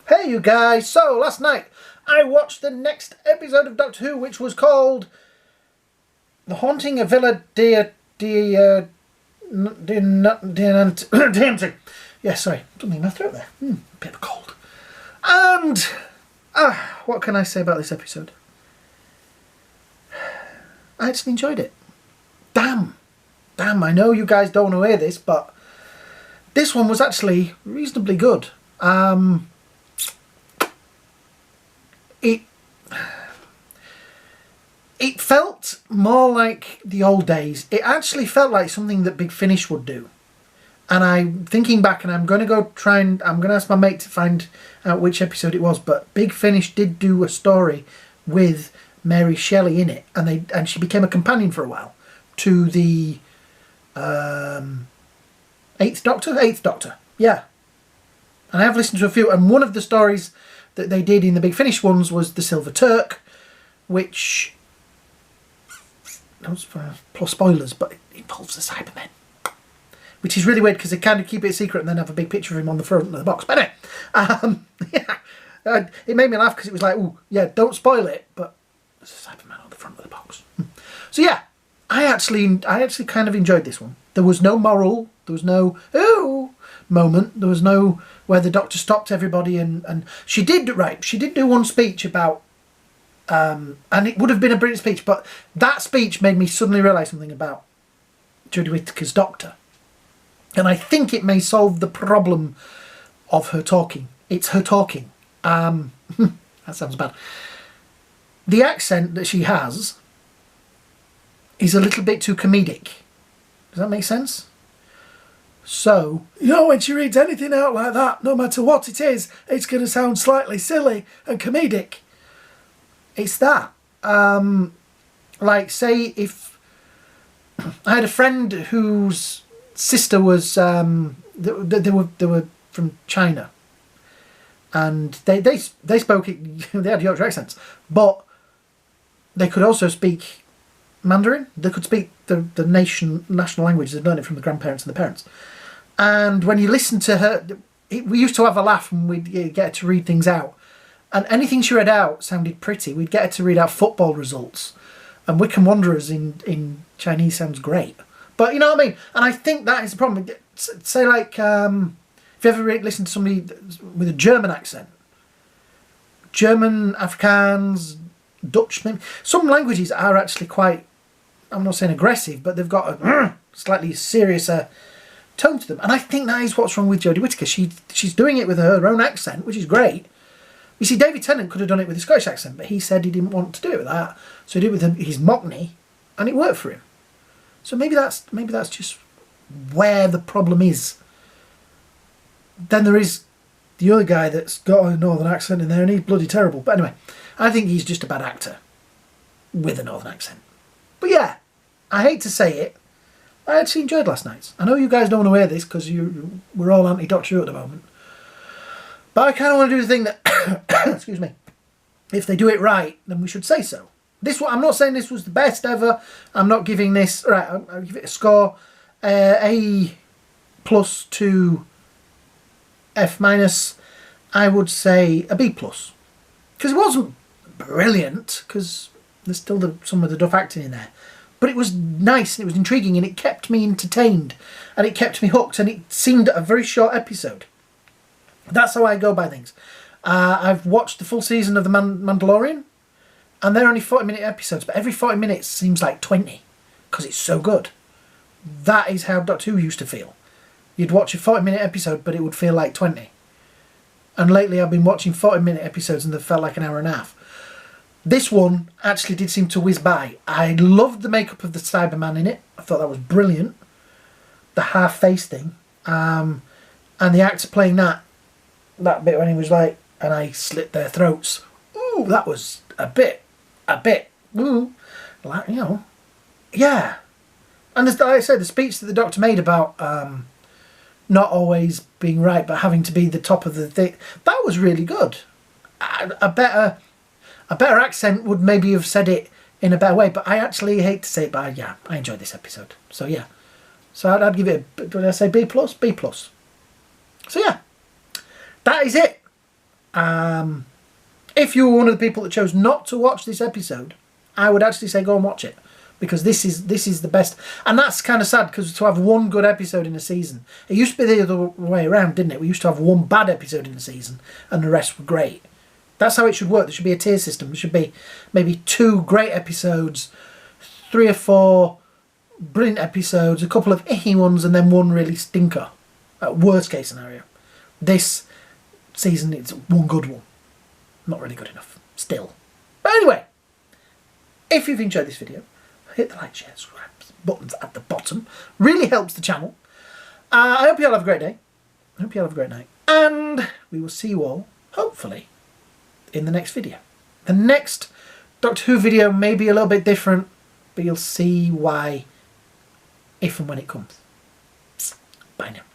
Hey you guys, so last night I watched the next episode of Doctor Who, which was called The Haunting of Villa Diodati. Yeah, sorry, something in my throat there. Bit of a cold. And what can I say about this episode? I actually enjoyed it. Damn, I know you guys don't want to hear this, but this one was actually reasonably good. It felt more like the old days. It actually felt like something that Big Finish would do. And I'm thinking back, and I'm going to go try and I'm going to ask my mate to find out which episode it was. But Big Finish did do a story with Mary Shelley in it, and she became a companion for a while to the Eighth Doctor, yeah. And I have listened to a few, and one of the stories that they did in the Big Finish ones was the Silver Turk, which, plus spoilers, but it involves the Cybermen, which is really weird because they kind of keep it a secret and then have a big picture of him on the front of the box. But anyway, yeah, it made me laugh because it was like, ooh, yeah, don't spoil it, but there's a Cyberman on the front of the box. So yeah, I actually kind of enjoyed this one. There was no moral, there was no ooh moment, there was no where the Doctor stopped everybody, and she did do one speech about and it would have been a brilliant speech, but that speech made me suddenly realise something about Jodie Whittaker's Doctor, and I think it may solve the problem of her talking. It's her talking. That sounds bad. The accent that she has is a little bit too comedic. Does that make sense? So, you know, when she reads anything out like that, no matter what it is, it's going to sound slightly silly and comedic. It's that. Like, say, if I had a friend whose sister was, they were from China, and they spoke it, they had Yorkshire accents, but they could also speak Mandarin. They could speak the national language. They'd learned it from the grandparents and the parents. And when you listen to her, we used to have a laugh and we'd get her to read things out. And anything she read out sounded pretty. We'd get her to read out football results. And Wickham Wanderers in Chinese sounds great. But you know what I mean? And I think that is the problem. Say like, if you ever listen to somebody with a German accent, German, Afrikaans, Dutch, maybe. Some languages are actually quite, I'm not saying aggressive, but they've got a slightly seriouser tone to them. And I think that is what's wrong with Jodie Whittaker. She's doing it with her own accent, which is great. You see, David Tennant could have done it with a Scottish accent, but he said he didn't want to do it with that. So he did it with his Mockney, and it worked for him. So maybe that's just where the problem is. Then there is the other guy that's got a northern accent in there, and he's bloody terrible. But anyway, I think he's just a bad actor with a northern accent. But yeah, I hate to say it, I actually enjoyed last night's. I know you guys don't want to hear this because we're all anti-Doctor Who at the moment. But I kind of want to do the thing that, excuse me, if they do it right, then we should say so. This one, I'm not saying this was the best ever. I'm not giving this, right, I'll give it a score, A+ to F-. I would say a B+. Because it wasn't brilliant, because there's still some of the duff acting in there. But it was nice, and it was intriguing, and it kept me entertained, and it kept me hooked, and it seemed a very short episode. That's how I go by things. I've watched the full season of The Mandalorian, and they're only 40-minute episodes, but every 40 minutes seems like 20, because it's so good. That is how Doctor Who used to feel. You'd watch a 40-minute episode, but it would feel like 20. And lately I've been watching 40-minute episodes and they've felt like an hour and a half. This one actually did seem to whiz by. I loved the makeup of the Cyberman in it. I thought that was brilliant. The half-face thing. And the actor playing that bit when he was like, and I slit their throats. Ooh, that was a bit, ooh, like, you know, yeah. And as I said, the speech that the Doctor made about not always being right, but having to be the top of the thing, that was really good. A better accent would maybe have said it in a better way, but I actually hate to say it, but yeah, I enjoyed this episode. So yeah, so I'd give it, did I say B+? B+. So yeah, that is it. If you were one of the people that chose not to watch this episode, I would actually say go and watch it, because this is the best. And that's kind of sad, because to have one good episode in a season, it used to be the other way around, didn't it? We used to have one bad episode in a season and the rest were great. That's how it should work. There should be a tier system. There should be maybe 2 great episodes, 3 or 4 brilliant episodes, a couple of icky ones, and then one really stinker. Worst case scenario. This season, it's one good one. Not really good enough, still. But anyway, if you've enjoyed this video, hit the like, share, subscribe buttons at the bottom. Really helps the channel. I hope you all have a great day. I hope you all have a great night. And we will see you all, hopefully, in the next video. The next Doctor Who video may be a little bit different, but you'll see why if and when it comes. Bye now.